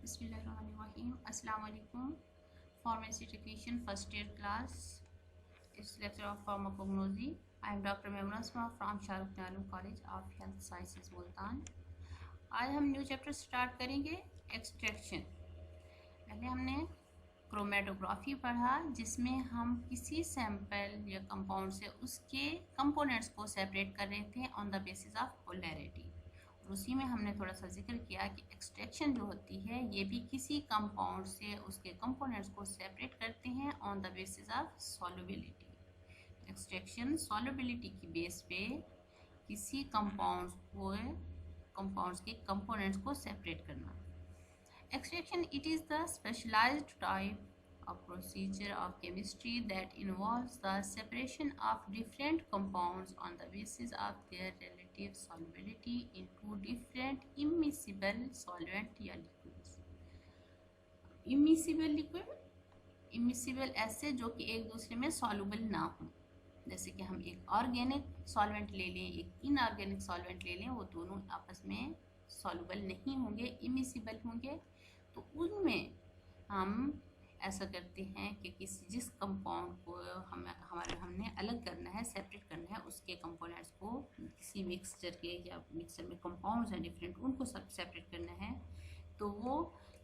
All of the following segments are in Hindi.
Bismillahirrahmanirrahim. Assalamu alaikum. Pharmacy technician first year class. It's lecture of pharmacognosy. I am Dr. Memuna Asma from Shahrukh Nalum College of Health Sciences Multan. आज हम न्यू चैप्टर स्टार्ट करेंगे एक्सट्रैक्शन। पहले हमने क्रोमेटोग्राफी पढ़ा जिसमें हम किसी सैंपल या कंपाउंड से उसके कंपोनेंट्स को सेपरेट कर रहे थे on the basis of polarity. और उसी में हमने थोड़ा सा जिक्र किया कि एक्सट्रैक्शन जो होती है ये भी किसी कंपाउंड से उसके कंपोनेंट्स को सेपरेट करते हैं on the basis of solubility. Extraction solubility की बेस पे किसी कंपाउंड्स के कंपोनेंट्स को सेपरेट करना। Extraction, it is the specialized type of procedure of chemistry that involves the separation of different compounds on the basis of their relative solubility into different immiscible solvent या liquids. Immiscible ऐसे जो कि एक दूसरे में soluble ना हो, जैसे कि हम एक ऑर्गेनिक सॉल्वेंट ले लें, एक इनऑर्गेनिक सॉल्वेंट ले लें, वो दोनों आपस में सॉल्युबल नहीं होंगे, इमिसिबल होंगे। तो उनमें हम ऐसा करते हैं कि जिस कंपाउंड को हमने अलग करना है, सेपरेट करना है, उसके कंपोनेंट्स को किसी मिक्सचर के या मिक्सचर में कंपाउंड्स हैं डिफरेंट, उनको सब सेपरेट करना है। तो वो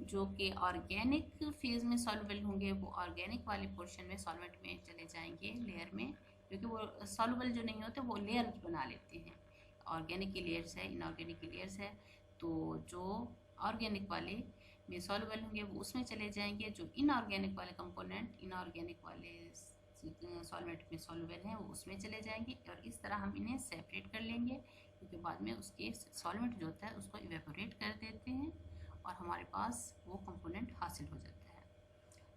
जो कि ऑर्गेनिक फेज में सॉल्युबल होंगे वो ऑर्गेनिक वाले पोर्शन में सॉल्वेंट में चले जाएंगे, लेयर में, क्योंकि वो सॉल्युबल जो नहीं होते वो लेयर बना लेते हैं। ऑर्गेनिक की लेयर्स है, इनऑर्गेनिक की लेयर्स है। तो जो ऑर्गेनिक वाले में सॉल्युबल होंगे वो उसमें चले जाएंगे, जो इनऑर्गेनिक वाले कंपोनेंट इनऑर्गेनिक वाले सॉल्वेंट में सॉल्युबल हैं वो उसमें चले जाएंगे। और इस तरह हम इन्हें सेपरेट कर लेंगे, क्योंकि बाद में उसके सॉल्वेंट जो होता है उसको इवेपोरेट कर देते हैं और हमारे पास वो कंपोनेंट हासिल हो जाता है।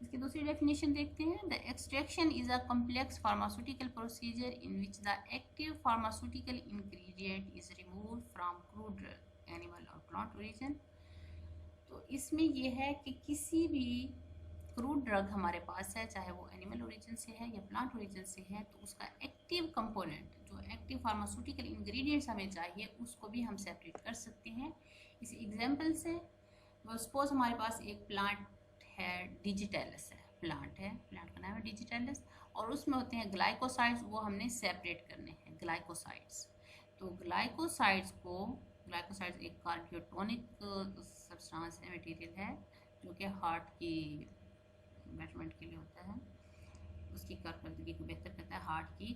इसकी दूसरी डेफिनेशन देखते हैं। The extraction is a complex pharmaceutical procedure in which the active pharmaceutical ingredient is removed from crude drug, animal और प्लांट ओरिजिन। तो इसमें यह है कि किसी भी क्रूड ड्रग हमारे पास है, चाहे वो एनिमल ओरिजिन से है या प्लांट ओरिजिन से है, तो उसका एक्टिव कंपोनेंट, जो एक्टिव फार्मास्यूटिकल इंग्रेडिएंट्स हमें चाहिए, उसको भी हम सेपरेट कर सकते हैं। इस एग्जांपल से सपोज हमारे पास एक प्लांट है, डिजिटेलिस है, प्लांट का नाम है डिजिटेलिस, और उसमें होते हैं ग्लाइकोसाइड्स, वो हमने सेपरेट करने हैं, ग्लाइकोसाइड्स। तो ग्लाइकोसाइड्स एक कार्डियोटोनिक सब्सटेंस है, मटेरियल है, जो कि हार्ट की बैटरमेंट के लिए होता है, उसकी कारकर्दगी को बेहतर करता है। हार्ट की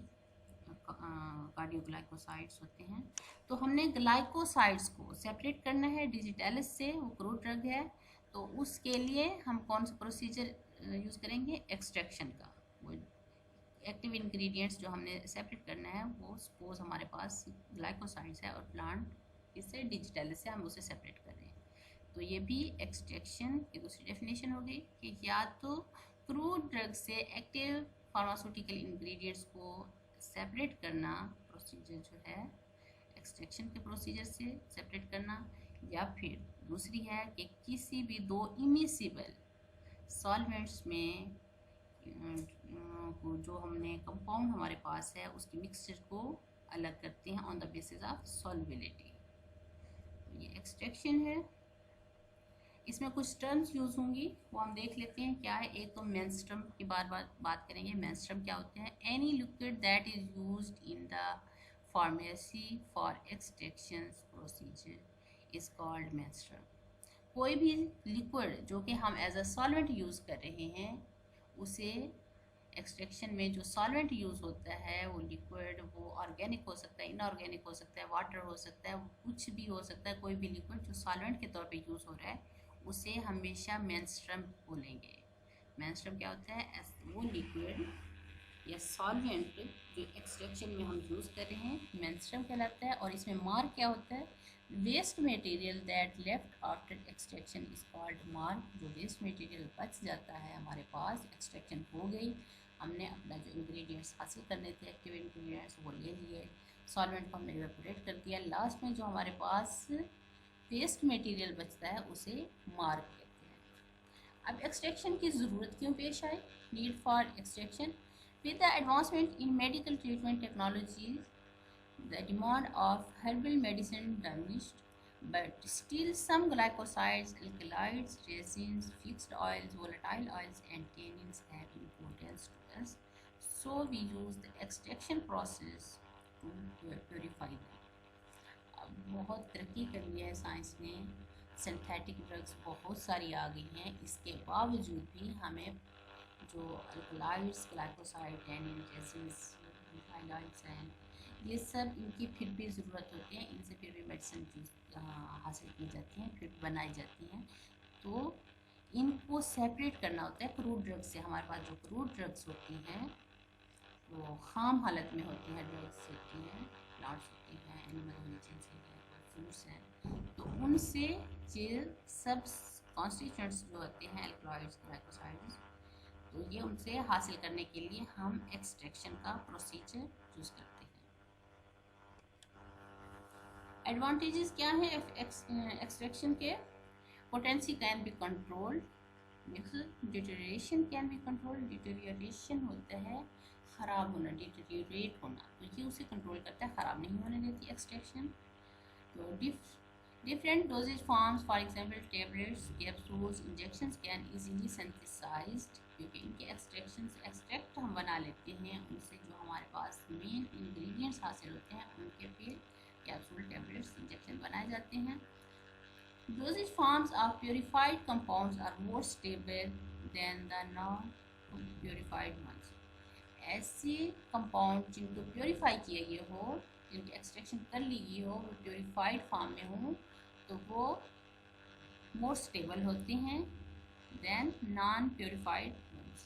कार्डियोग्लाइकोसाइड्स होते हैं। तो हमने ग्लाइकोसाइड्स को सेपरेट करना है डिजिटेलिस से, वो क्रूड ड्रग है। तो उसके लिए हम कौन सा प्रोसीजर यूज़ करेंगे? एक्सट्रैक्शन का। वो एक्टिव इंग्रेडिएंट्स जो हमने सेपरेट करना है, वो सपोज हमारे पास ग्लाइकोसाइड्स है और प्लांट इससे डिजिटेलिस से हम उसे सेपरेट कर रहे हैं। तो ये भी एक्सट्रैक्शन की दूसरी डेफिनेशन हो गई कि या तो क्रूड ड्रग से एक्टिव फार्मास्यूटिकल इंग्रेडिएंट्स को सेपरेट करना प्रोसीजर जो है एक्सट्रैक्शन के प्रोसीजर से सेपरेट करना, या फिर दूसरी है कि किसी भी दो इमिसिबल सॉल्वेंट्स में जो हमने कंपाउंड हमारे पास है उसकी मिक्सचर को अलग करते हैं on the basis of solubility. ये एक्सट्रैक्शन है। इसमें कुछ टर्म्स यूज़ होंगी, वो हम देख लेते हैं क्या है। एक तो मेंस्ट्रुम की बात करेंगे। मेंस्ट्रुम क्या होते हैं? Any liquid that is used in the pharmacy for extraction procedure is called menstruum. कोई भी लिक्विड जो कि हम एज अ सॉल्वेंट यूज़ कर रहे हैं, उसे एक्सट्रैक्शन में जो सॉल्वेंट यूज़ होता है वो लिक्विड, वो ऑर्गेनिक हो सकता है, इनऑर्गेनिक हो सकता है, वाटर हो सकता है, वो कुछ भी हो सकता है। कोई भी लिक्विड जो सॉल्वेंट के तौर पे यूज़ हो रहा है उसे हमेशा मेंस्ट्रुम बोलेंगे। मेंस्ट्रुम क्या होता है? वो लिक्विड या सॉल्वेंट जो एक्सट्रैक्शन में हम यूज़ कर रहे हैं, मेंस्ट्रुम कहलाता है। और इसमें मार्क क्या होता है? Waste material that left after extraction is called marc. जो वेस्ट मटेरियल बच जाता है हमारे पास, एक्सट्रैक्शन हो गई, हमने अपना जो इंग्रेडिएंट्स हासिल करने थे, एक्टिव इंग्रेडिएंट्स, वो ले लिए, सॉल्वेंट को हमने इवेपोरेट कर दिया, लास्ट में जो हमारे पास वेस्ट मटेरियल बचता है उसे मार्क कहते हैं। अब एक्सट्रैक्शन की ज़रूरत क्यों पेश आई? Need for extraction. With the advancement in medical treatment technologies, the demand of herbal medicine diminished. but still some glycosides, alkaloids, resins, fixed oils, volatile oils and tannins have importance to us, so we use the extraction process to purify them. अब बहुत तरक्की कर लिया है साइंस ने, सिंथेटिक ड्रग्स बहुत सारी आ गई हैं, इसके बावजूद भी हमें जो अल्कलाइड्स, ग्लाइकोसाइड, टैनिन, रेसिन्स, हाइलाइट्स हैं, ये सब इनकी फिर भी ज़रूरत होती है, इनसे फिर भी मेडिसिन हासिल की जाती हैं, फिर बनाई जाती हैं। तो इनको सेपरेट करना होता है क्रूड ड्रग्स से। हमारे पास जो क्रूड ड्रग्स होती हैं वो खाम हालत में होती हैं, ड्रग्स होती हैं, प्लांट्स होती हैं, एनिमल ओरिजिन से है, फ्रूट्स हैं, तो उनसे ये सब कॉन्स्टिट्यूएंट्स जो होते हैं अल्कलॉइड्स, ग्लाइकोसाइड्स, तो ये उनसे हासिल करने के लिए हम एक्सट्रैक्शन का प्रोसीजर यूज़ करते हैं। एडवांटेजेस क्या है एक्सट्रैक्शन के? Potency can be controlled, deterioration can be controlled, deterioration होता है ख़राब होना, डिटेरियोरेट होना, तो ये उसे कंट्रोल करता है, ख़राब नहीं होने देती एक्सट्रैक्शन। तो different dosage forms, for example tablets, capsules, injections can easily synthesized, क्योंकि इनके एक्सट्रैक्ट हम बना लेते हैं, उनसे जो हमारे पास मेन इंग्रेडिएंट्स हासिल होते हैं उनके फिर कैप्सूल, टैबलेट्स, इंजेक्शन बनाए जाते हैं। Dosage forms of purified compounds are more stable than the non-purified ones. ऐसे कंपाउंड जिनको प्योरीफाई किया गया हो, जिनकी एक्सट्रैक्शन कर ली गई हो, वो प्योरीफाइड फॉर्म में हो, तो वो मोर स्टेबल होते हैं than non purified ones.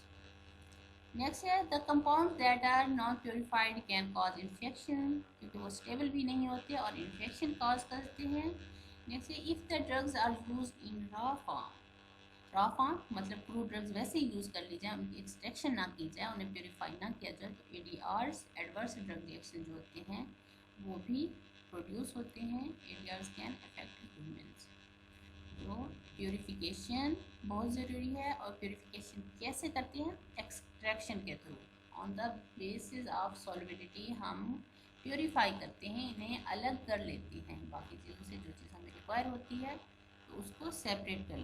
Next है the compound that are non purified can cause infection, क्योंकि वो स्टेबल भी नहीं होते और इन्फेक्शन कॉज करते हैं। नेक्स्ट है if the drugs are use in raw form, मतलब क्रूड ड्रग्स वैसे ही यूज़ कर ली जाए, उनकी एक्सट्रैक्शन ना की जाए, उन्हें प्योरीफाई ना किया जाए, तो ADRs, एडवर्स ड्रग रिएक्शन जो होते हैं वो भी प्रोड्यूस होते हैं। ADRs can affect humans. तो प्योरीफिकेशन बहुत ज़रूरी है, और प्योरीफिकेशन कैसे करते हैं? एक्सट्रैक्शन के through, on the basis of solubility हम प्योरीफाई करते हैं, इन्हें अलग कर लेते हैं बाकी चीज़ों से, जो चीज़ हमें रिक्वायर होती है तो उसको सेपरेट कर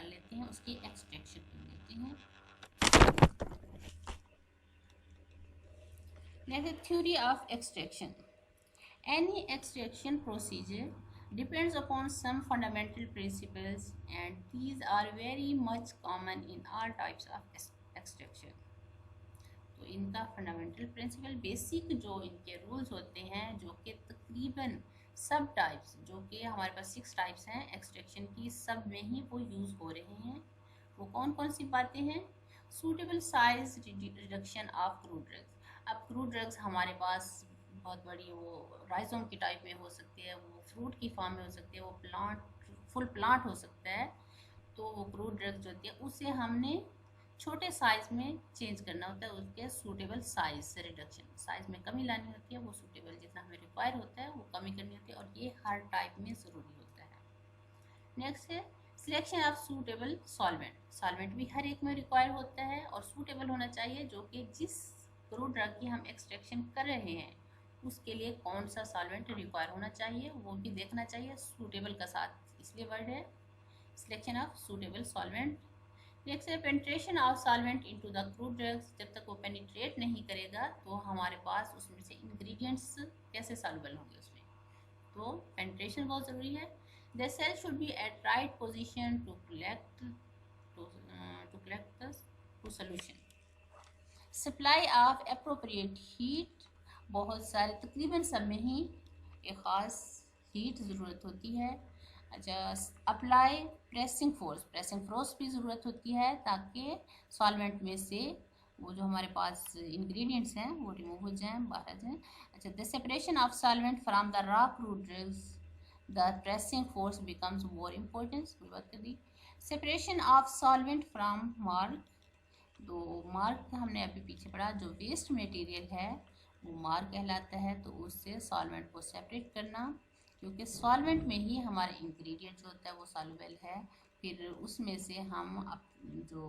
लेते हैं, उसकी एक्सट्रैक्शन कर लेते हैं। Next, theory of extraction. Any extraction procedure depends upon some fundamental principles, and these are very much common in all types of extraction. तो इनका फंडामेंटल प्रिंसिपल, बेसिक जो इनके रूल्स होते हैं, जो कि तकरीबन सब टाइप्स, जो कि हमारे पास 6 टाइप्स हैं एक्सट्रैक्शन की, सब में ही वो यूज़ हो रहे हैं। वो कौन कौन सी बातें हैं? Suitable size reduction of crude drugs. अब क्रूड ड्रग्स हमारे पास बहुत बड़ी, वो राइजोम की टाइप में हो सकती है, वो फ्रूट की फॉर्म में हो सकती है, वो फुल प्लांट हो सकता है, तो वो क्रूड ड्रग्स जो होती है उसे हमने छोटे साइज में चेंज करना होता है, उसके सूटेबल साइज से रिडक्शन, साइज में कमी लानी होती है, वो सूटेबल जितना हमें रिक्वायर होता है वो कमी करनी होती है, और ये हर टाइप में ज़रूरी होता है। नेक्स्ट है selection of suitable solvent. Solvent भी हर एक में रिक्वायर होता है और सूटेबल होना चाहिए, जो कि जिस क्रूड ड्रग की हम एक्सट्रैक्शन कर रहे हैं उसके लिए कौन सा सॉल्वेंट रिक्वायर होना चाहिए वो भी देखना चाहिए, सूटेबल का साथ, इसलिए वर्ड है selection of suitable solvent. Next है penetration of solvent into the crude drugs. जब तक वो पेनिट्रेट नहीं करेगा तो हमारे पास उसमें से इंग्रेडिएंट्स कैसे सॉल्युबल होंगे उसमें, तो पेनिट्रेशन बहुत ज़रूरी है। The cell should be at right position to collect the solution. Supply of appropriate heat, बहुत सारे तकरीबन सब में ही एक ख़ास हीट ज़रूरत होती है। अच्छा, अप्लाई प्रेसिंग फोर्स भी ज़रूरत होती है, ताकि सॉल्वेंट में से वो जो हमारे पास इंग्रेडिएंट्स हैं वो रिमूव हो जाएं, बाहर आ जाएं। अच्छा, the separation of solvent from the raw crude drugs, the pressing force becomes more important. बात कर दी separation of solvent from marc. तो मार्क हमने अभी पीछे पढ़ा, जो वेस्ट मटेरियल है वो मार्क कहलाता है, तो उससे सॉल्वेंट को सेपरेट करना, क्योंकि सॉल्वेंट में ही हमारा इंग्रेडिएंट जो होता है वो सॉल्युबल है, फिर उसमें से हम जो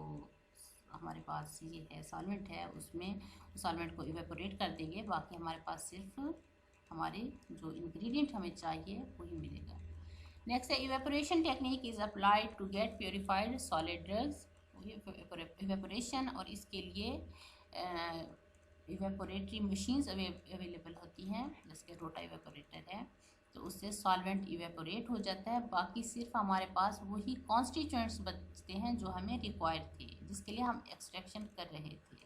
हमारे पास ये है सॉल्वेंट है उसमें सॉल्वेंट को इवेपोरेट कर देंगे, बाकी हमारे पास सिर्फ हमारे जो इंग्रेडिएंट हमें चाहिए वही मिलेगा। नेक्स्ट है evaporation technique is applied to get purified solid drugs. Evaporation, और इसके लिए इवेपोरेटरी मशीन्स अवेलेबल होती हैं, जैसे कि रोटा इवेपोरेटर है, तो उससे सॉल्वेंट इवेपोरेट हो जाता है। बाकी सिर्फ हमारे पास वही कॉन्स्टिट्यूएंट्स बचते हैं जो हमें रिक्वायर्ड थे, जिसके लिए हम एक्सट्रैक्शन कर रहे थे।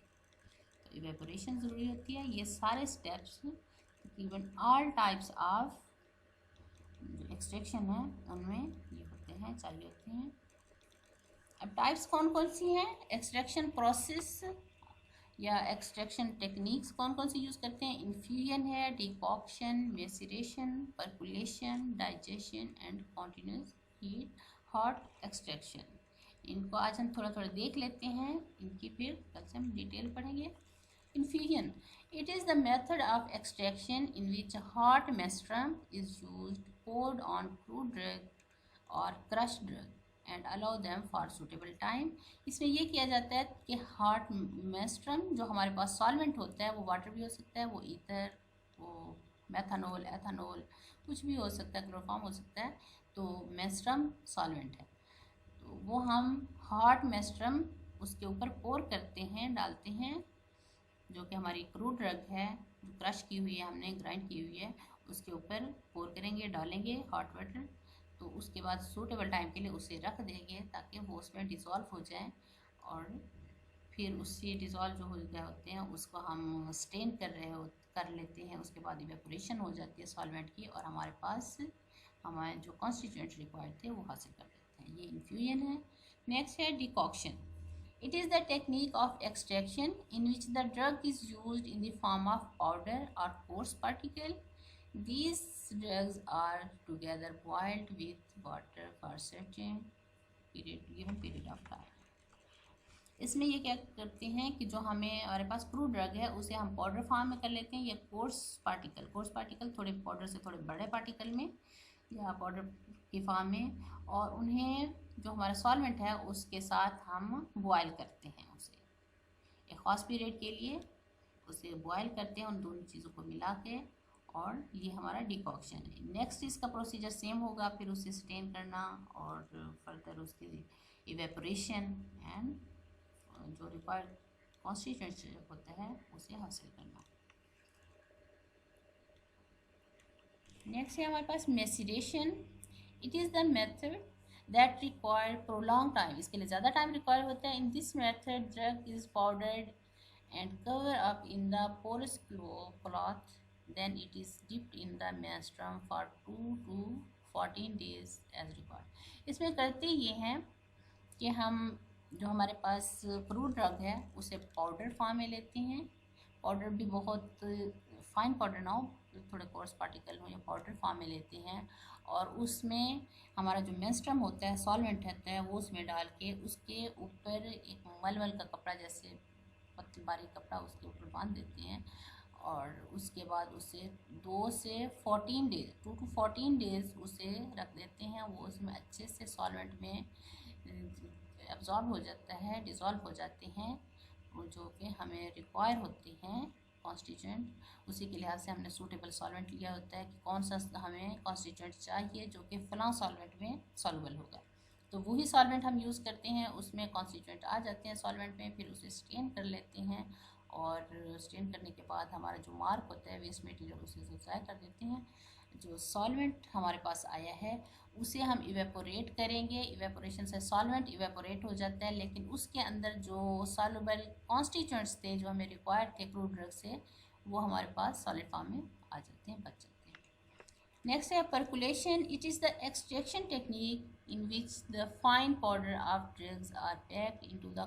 तो इवेपोरेशन ज़रूरी होती है। ये सारे स्टेप्स तकरीबन ऑल टाइप्स ऑफ जो एक्सट्रैक्शन है उनमें ये होते हैं, चाहिए होते हैं। अब टाइप्स कौन कौन सी हैं एक्सट्रैक्शन प्रोसेस या एक्सट्रैक्शन टेक्निक्स कौन कौन सी यूज़ करते हैं? इन्फ्यूजन है, decoction, maceration, percolation, digestion and continuous heat hot extraction. इनको आज हम थोड़ा थोड़ा देख लेते हैं, इनकी फिर कल से हम डिटेल पढ़ेंगे। Infusion. It is the method of extraction in which hot menstruum is used, poured on crude drug or crushed drug and allow them for suitable time. इसमें ये किया जाता है कि hot menstruum जो हमारे पास solvent होता है, वो वाटर भी हो सकता है, वो ईथर, वो मेथनॉल, एथनॉल, कुछ भी हो सकता है, क्लोरोफॉर्म हो सकता है, तो menstruum solvent है। तो वो हम hot menstruum उसके ऊपर पोर करते हैं, डालते हैं, जो कि हमारी क्रूड ड्रग है, जो क्रश की हुई है, हमने ग्राइंड की हुई है, उसके ऊपर पोर करेंगे, डालेंगे हॉट वाटर। तो उसके बाद सूटेबल टाइम के लिए उसे रख देंगे ताकि वो उसमें डिज़ोल्व हो जाए, और फिर उससे डिज़ोल्व जो हो गए होते हैं उसको हम स्टेन कर लेते हैं। उसके बाद इवेपोरेशन हो जाती है सॉल्वेंट की, और हमारे पास हमारे जो कॉन्स्टिट्यूएंट रिक्वायर्ड थे वो हासिल कर लेते हैं। ये इन्फ्यूजन है। नेक्स्ट है decoction. It is the technique of extraction in which the drug is used in the form of powder or coarse particle. These drugs are together boiled with water for certain given period of time. इसमें ये क्या करते हैं कि जो हमारे पास क्रूड ड्रग है उसे हम पाउडर फॉर्म में कर लेते हैं, या कोर्स पार्टिकल थोड़े पाउडर से थोड़े बड़े पार्टिकल में या पाउडर की फॉर्म में, और उन्हें जो हमारा सॉल्वेंट है उसके साथ हम बॉयल करते हैं। उसे एक ख़ास पीरियड के लिए उसे बॉयल करते हैं उन दोनों चीज़ों को मिला के, और ये हमारा डिकॉक्शन है। नेक्स्ट इसका प्रोसीजर सेम होगा, फिर उसे स्टेन करना और फर्दर उसकी इवेपोरेशन एंड जो रिक्वायर्ड कॉन्स्टिट्यूएंट होता है उसे हासिल करना। नेक्स्ट है हमारे पास maceration. It is the method that require prolong time, इसके लिए ज़्यादा टाइम रिक्वायर होता है। In this method drug is powdered and cover up in the porous cloth, then it is dipped in the menstruum for 2 to 14 days as required. इसमें करते ये हैं कि हम जो हमारे पास क्रूड ड्रग है उसे पाउडर फॉर्म में लेते हैं। पाउडर भी बहुत फाइन पाउडर ना हो, थोड़े कोर्स पार्टिकल हो, या पाउडर फॉर्म में लेते हैं, और उसमें हमारा जो मेंस्ट्रुम होता है, सॉल्वेंट होता है, वो उसमें डाल के उसके ऊपर एक मलमल का कपड़ा, जैसे पतली बारीक कपड़ा, उसके ऊपर बांध देते हैं, और उसके बाद उसे 2 से 14 डेज 2 to 14 डेज उसे रख देते हैं। वो उसमें अच्छे से सॉल्वेंट में एब्जॉर्ब हो जाता है, डिज़ोल्व हो जाते हैं, वो जो कि हमें रिक्वायर होते हैं कॉन्स्टिट्यूएंट। उसी के लिहाज से हमने सूटेबल सॉल्वेंट लिया होता है कि कौन सा हमें कॉन्स्टिट्यूएंट चाहिए जो कि फ़लाँ सॉल्वेंट में सॉल्युबल होगा, तो वही सॉल्वेंट हम यूज़ करते हैं। उसमें कॉन्स्टिट्यूएंट आ जाते हैं सॉल्वेंट में, फिर उसे स्टेन कर लेते हैं, और स्टेन करने के बाद हमारा जो मार्क होता है वेस्ट मटेरियल उसे ज़ाया कर देते हैं। जो सॉल्वेंट हमारे पास आया है उसे हम इवेपोरेट करेंगे। इवेपोरेशन से सॉल्वेंट इवेपोरेट हो जाता है, लेकिन उसके अंदर जो सॉल्युबल कॉन्स्टिट्यूएंट्स थे जो हमें रिक्वायर्ड थे क्रूड ड्रग से, वो हमारे पास सॉलिड फॉर्म में आ जाते हैं, बच जाते हैं। नेक्स्ट है percolation. It is the extraction technique in which the fine powder of drugs are packed into the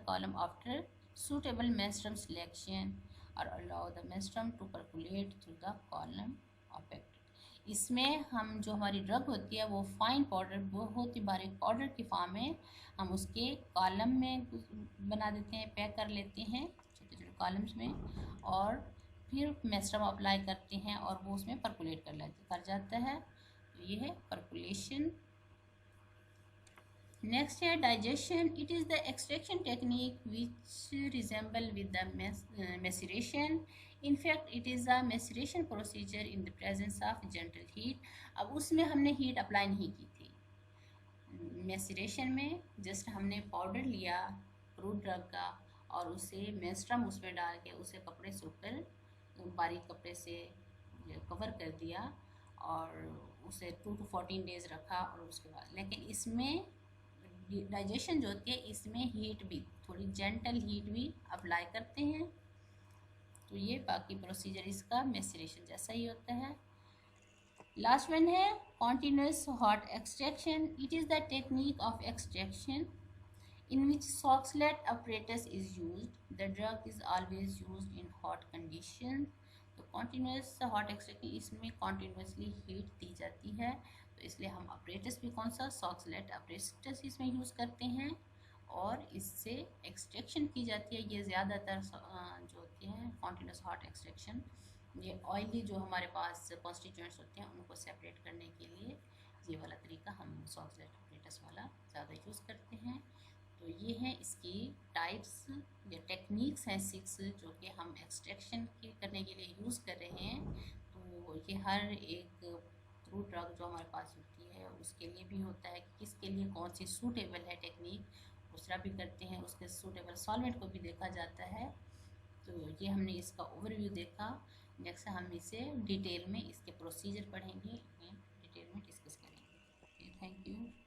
column after suitable menstruum selection, or allow the menstruum to percolate through the column affected। इसमें हम जो हमारी ड्रग होती है वो फाइन पाउडर, बहुत ही बारीक पाउडर की फॉर्म में हम उसके कॉलम में बना देते हैं, पैक कर लेते हैं छोटे छोटे कॉलम्स में, और फिर मेंस्ट्रुम अप्लाई करते हैं और वो उसमें परकुलेट कर जाता है। ये है परकुलेशन। नेक्स्ट है digestion. It is the extraction technique which resemble with the maceration, in fact it is a maceration procedure in the presence of gentle heat. अब उसमें हमने हीट अप्लाई नहीं की थी। मैसरेशन में जस्ट हमने पाउडर लिया फ्रूट ड्रग का और उसे मेंस्ट्रुम उसमें डाल के उसे कपड़े से ऊपर बारीक कपड़े से कवर कर दिया और उसे 2 to 14 डेज रखा। और उसके बाद लेकिन इसमें डाइजेशन जो होती है इसमें हीट भी थोड़ी जेंटल हीट भी अप्लाई करते हैं। तो ये बाकी प्रोसीजर इसका मैसरेशन जैसा ही होता है। लास्ट वन है continuous hot extraction. It is the technique of extraction in which Soxhlet apparatus is used. The drug is always used in hot conditions. तो continuous hot extraction इसमें continuously heat दी जाती है, तो इसलिए हम apparatus भी कौन सा Soxhlet apparatus इसमें यूज़ करते हैं और इससे एक्सट्रैक्शन की जाती है। ये ज़्यादातर जो होती है continuous hot extraction, ये ऑयली जो हमारे पास कॉन्स्टिट्यूएंट्स होते हैं उनको सेपरेट करने के लिए ये वाला तरीका हम Soxhlet apparatus वाला ज़्यादा यूज़ करते हैं। तो ये हैं इसकी टाइप्स या टेक्निक्स हैं 6 जो कि हम एक्सट्रैक्शन के करने के लिए यूज़ कर रहे हैं। तो ये हर एक फ्रूट ड्रग जो हमारे पास होती है उसके लिए भी होता है कि किसके लिए कौन सी सूटेबल है टेक्निक, दूसरा भी करते हैं उसके सूटेबल सॉल्वेंट को भी देखा जाता है। तो ये हमने इसका ओवरव्यू देखा। नेक्स्ट हम इसे डिटेल में इसके प्रोसीजर पढ़ेंगे, डिटेल में डिस्कस करेंगे। Thank you.